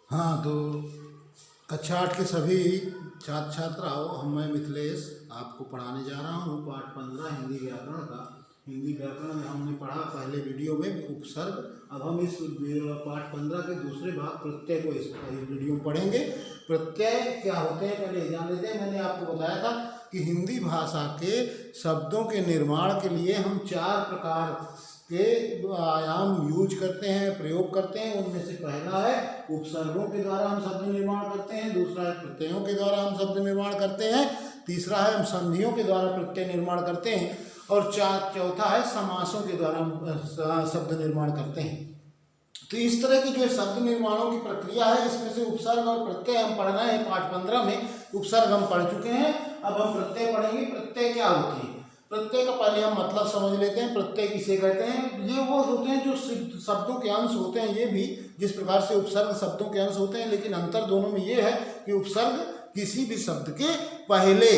हाँ, तो कक्षा 8 के सभी छात्र छात्राओं, मैं मिथिलेश आपको पढ़ाने जा रहा हूँ पाठ 15 हिंदी व्याकरण का। हिंदी व्याकरण में हमने पढ़ा पहले वीडियो में उपसर्ग। अब हम इस पाठ 15 के दूसरे भाग प्रत्यय को इस वीडियो में पढ़ेंगे। प्रत्यय क्या होते हैं पहले जान लेते हैं। मैंने आपको बताया था कि हिंदी भाषा के शब्दों के निर्माण के लिए हम 4 प्रकार के आयाम यूज करते हैं, प्रयोग करते हैं। उनमें से पहला है उपसर्गों के द्वारा हम शब्द निर्माण करते हैं, दूसरा है प्रत्ययों के द्वारा हम शब्द निर्माण करते हैं, तीसरा है हम संधियों के द्वारा प्रत्यय निर्माण करते हैं, और चौथा है समासों के द्वारा हम शब्द निर्माण करते हैं। तो इस तरह की जो शब्द निर्माणों की प्रक्रिया है, इसमें से उपसर्ग और प्रत्यय हम पढ़ रहे हैं। पाठ 15 में उपसर्ग हम पढ़ चुके हैं, अब हम प्रत्यय पढ़ेंगे। प्रत्यय क्या होती है? प्रत्यय का पहले हम मतलब समझ लेते हैं। प्रत्यय किसे कहते हैं? ये वो होते हैं जो शब्दों के अंश होते हैं। ये भी जिस प्रकार से उपसर्ग शब्दों के अंश होते हैं, लेकिन अंतर दोनों में ये है कि उपसर्ग किसी भी शब्द के पहले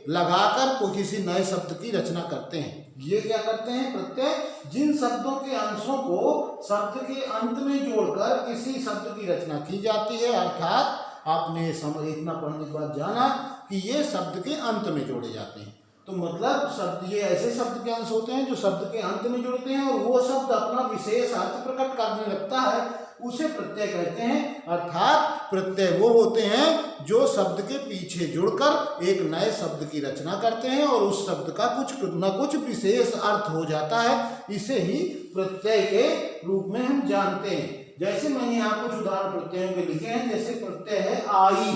लगाकर कोई किसी नए शब्द की रचना करते हैं। ये क्या करते हैं? प्रत्यय जिन शब्दों के अंशों को शब्द के अंत में जोड़कर किसी शब्द की रचना की जाती है। अर्थात आपने इतना पढ़ने के बाद जाना कि ये शब्द के अंत में जोड़े जाते हैं। तो मतलब शब्द, ये ऐसे शब्द के अंश होते हैं जो शब्द के अंत में जुड़ते हैं, और वो शब्द अपना विशेष अर्थ प्रकट करने लगता है, उसे प्रत्यय कहते हैं। अर्थात प्रत्यय वो होते हैं जो शब्द के पीछे जुड़कर एक नए शब्द की रचना करते हैं, और उस शब्द का कुछ न कुछ विशेष अर्थ हो जाता है। इसे ही प्रत्यय के रूप में हम जानते हैं। जैसे मैंने यहाँ कुछ उदाहरण प्रत्ययों के लिखे हैं। जैसे प्रत्यय है आई।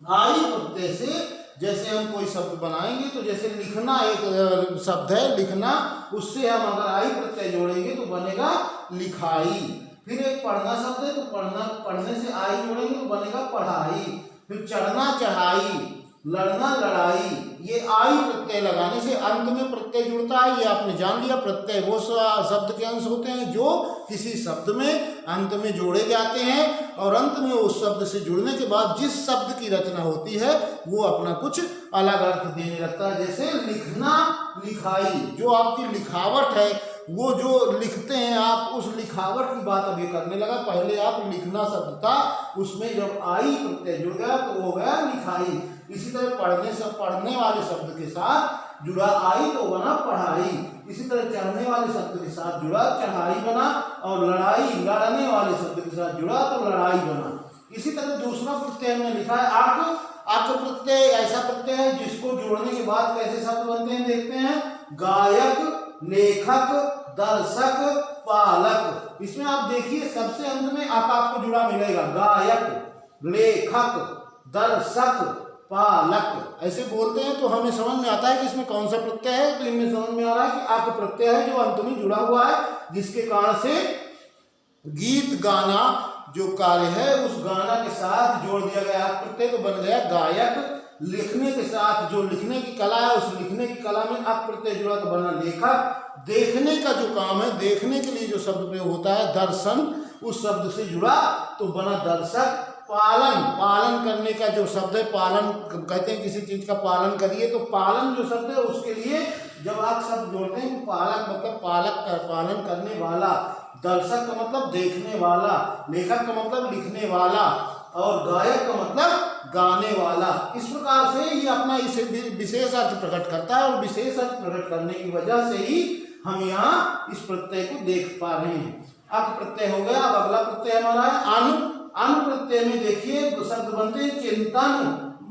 आई प्रत्यय से जैसे हम कोई शब्द बनाएंगे, तो जैसे लिखना एक शब्द है, लिखना, उससे हम अगर आई प्रत्यय जोड़ेंगे तो बनेगा लिखाई। फिर एक पढ़ना शब्द है, तो पढ़ने से आई जोड़ेंगे तो बनेगा पढ़ाई। फिर चढ़ना चढ़ाई, लड़ना लड़ाई। ये आई प्रत्यय लगाने से अंत में प्रत्यय जुड़ता है। ये आपने जान लिया। प्रत्यय वो शब्द के अंश होते हैं जो किसी शब्द में अंत में जोड़े जाते हैं, और अंत में उस शब्द से जुड़ने के बाद जिस शब्द की रचना होती है वो अपना कुछ अलग अर्थ देने लगता है। जैसे लिखना लिखाई, जो आपकी लिखावट है, वो जो लिखते हैं आप, उस लिखावट की बात अभी करने लगा। पहले आप लिखना शब्द था, उसमें जब आई प्रत्यय जुड़ गया तो हो गया लिखाई। इसी तरह पढ़ने वाले शब्द के साथ जुड़ा आई तो बना पढ़ाई। इसी तरह चढ़ने वाले शब्द के साथ जुड़ा चढ़ाई बना, और लड़ाई लड़ने वाले शब्द के साथ जुड़ा तो लड़ाई बना। इसी तरह दूसरा प्रत्यय में लिखा है आक। आक प्रत्यय ऐसा प्रत्यय है जिसको जोड़ने के बाद कैसे शब्द बनते हैं देखते हैं। गायक, लेखक, दर्शक, पालक। इसमें आप देखिए सबसे अंत में आप आपको जुड़ा मिलेगा। गायक, लेखक, दर्शक, पालक, ऐसे बोलते हैं तो हमें समझ में आता है कि इसमें कौन सा प्रत्यय है। तो इनमें समझ में आ रहा है कि आक प्रत्यय है जो अंत में जुड़ा हुआ है, जिसके कारण से गीत गाना जो कार्य है उस गाना के साथ जोड़ दिया गया आक प्रत्यय, तो बन गया गायक। लिखने के साथ जो लिखने की कला है, उस लिखने की कला में आक प्रत्यय जुड़ा तो बना लेखक। देखने का जो काम है, देखने के लिए जो शब्द प्रयोग होता है दर्शन, उस शब्द से जुड़ा तो बना दर्शक। पालन, पालन करने का जो शब्द है, पालन कहते हैं किसी चीज का पालन करिए, तो पालन जो शब्द है उसके लिए जब आप शब्द जोड़ते हैं तो पालक मतलब पालक का पालन करने वाला, दर्शक का मतलब देखने वाला, लेखक का मतलब लिखने वाला, और गायक का मतलब गाने वाला। इस प्रकार से ये अपना इसे विशेष अर्थ प्रकट करता है, और विशेष अर्थ प्रकट करने की वजह से ही हम यहाँ इस प्रत्यय को देख पा रहे हैं। अब प्रत्यय हो गया। अब अगला प्रत्यय हमारा है अनु। अनु प्रत्यय में देखिए शब्द बनते हैं चिंतन,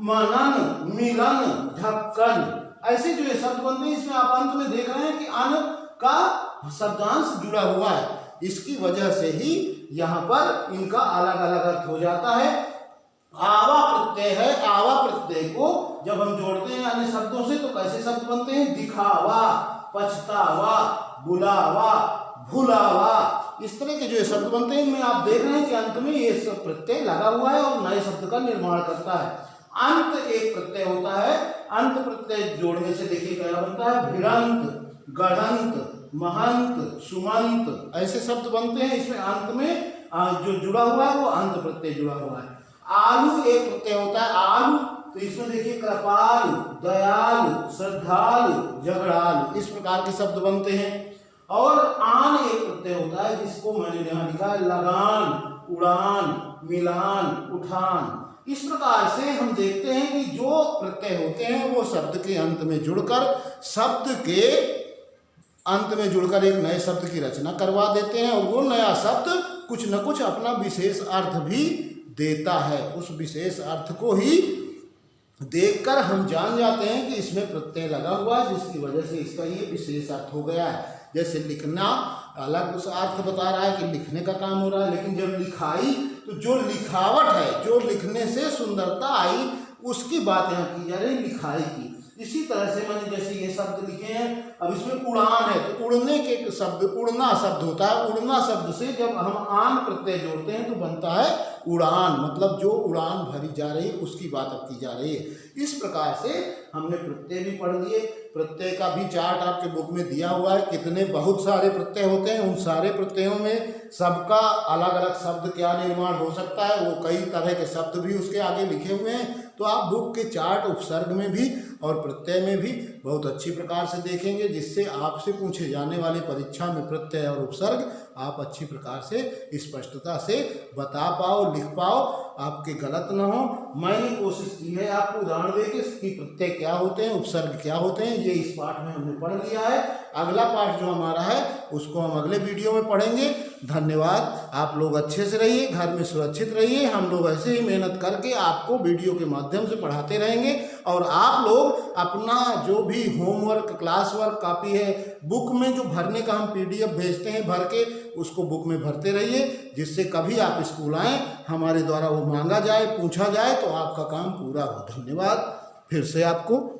मनन, मिलन, ढक्कन। ऐसे जो ये शब्द बनते हैं, इसमें आप अंत में देख रहे हैं कि अन का शब्दांश जुड़ा हुआ है। इसकी वजह से ही यहाँ पर इनका अलग अलग अर्थ हो जाता है। आवा प्रत्यय है। आवा प्रत्यय को जब हम जोड़ते हैं अन्य शब्दों से तो कैसे शब्द बनते हैं? दिखावा, पछतावा, बुलावा, भुलावा। इस तरह के जो शब्द बनते हैं, इनमें आप देख रहे हैं कि अंत में ये सब प्रत्यय लगा हुआ है और नए शब्द का निर्माण करता है। अंत एक प्रत्यय होता है। अंत प्रत्यय जोड़ने से देखिए क्या बनता है? भिड़ंत, गढ़ंत, महंत, सुमंत, ऐसे शब्द बनते हैं। इसमें अंत में जो जुड़ा हुआ है वो अंत प्रत्यय जुड़ा हुआ है। आलू एक प्रत्यय होता है। आलू, तो इसमें देखिए कृपालु, दयालु, श्रद्धालु, झगड़ालु, इस प्रकार के शब्द बनते हैं। और आन एक प्रत्यय होता है जिसको मैंने यहाँ लिखा है लगान, उड़ान, मिलान, उठान। इस प्रकार से हम देखते हैं कि जो प्रत्यय होते हैं वो शब्द के अंत में जुड़कर एक नए शब्द की रचना करवा देते हैं और वो नया शब्द कुछ न कुछ अपना विशेष अर्थ भी देता है। उस विशेष अर्थ को ही देखकर हम जान जाते हैं कि इसमें प्रत्यय लगा हुआ है, जिसकी वजह से इसका ये विशेष अर्थ हो गया है। जैसे लिखना अलग उस अर्थ बता रहा है कि लिखने का काम हो रहा है, लेकिन जब लिखाई तो जो लिखावट है, जो लिखने से सुंदरता आई, उसकी बात यहाँ की जा रही है, लिखाई की। इसी तरह से मैंने जैसे ये शब्द लिखे हैं, अब इसमें उड़ान है तो उड़ने के शब्द, उड़ना शब्द होता है। उड़ना शब्द से जब हम आन प्रत्यय जोड़ते हैं तो बनता है उड़ान, मतलब जो उड़ान भरी जा रही है उसकी बात अब की जा रही है। इस प्रकार से हमने प्रत्यय भी पढ़ लिए। प्रत्यय का भी चार्ट आपके बुक में दिया हुआ है, कितने बहुत सारे प्रत्यय होते हैं, उन सारे प्रत्ययों में सबका अलग अलग शब्द क्या निर्माण हो सकता है, वो कई तरह के शब्द भी उसके आगे लिखे हुए हैं। तो आप बुक के चार्ट उपसर्ग में भी और प्रत्यय में भी बहुत अच्छी प्रकार से देखेंगे, जिससे आपसे पूछे जाने वाली परीक्षा में प्रत्यय और उपसर्ग आप अच्छी प्रकार से स्पष्टता से बता पाओ, लिख पाओ, आपके गलत ना हो। मैंने कोशिश की है आपको उदाहरण देके कि प्रत्यय क्या होते हैं, उपसर्ग क्या होते हैं, ये इस पाठ में हमने पढ़ लिया है। अगला पाठ जो हमारा है उसको हम अगले वीडियो में पढ़ेंगे। धन्यवाद। आप लोग अच्छे से रहिए, घर में सुरक्षित रहिए। हम लोग ऐसे ही मेहनत करके आपको वीडियो के माध्यम से पढ़ाते रहेंगे और आप लोग अपना जो भी होमवर्क, क्लास वर्क, कॉपी है, बुक में जो भरने का हम PDF भेजते हैं भर के, उसको बुक में भरते रहिए, जिससे कभी आप स्कूल आएँ हमारे द्वारा वो मांगा जाए, पूछा जाए तो आपका काम पूरा हो। धन्यवाद। फिर से आपको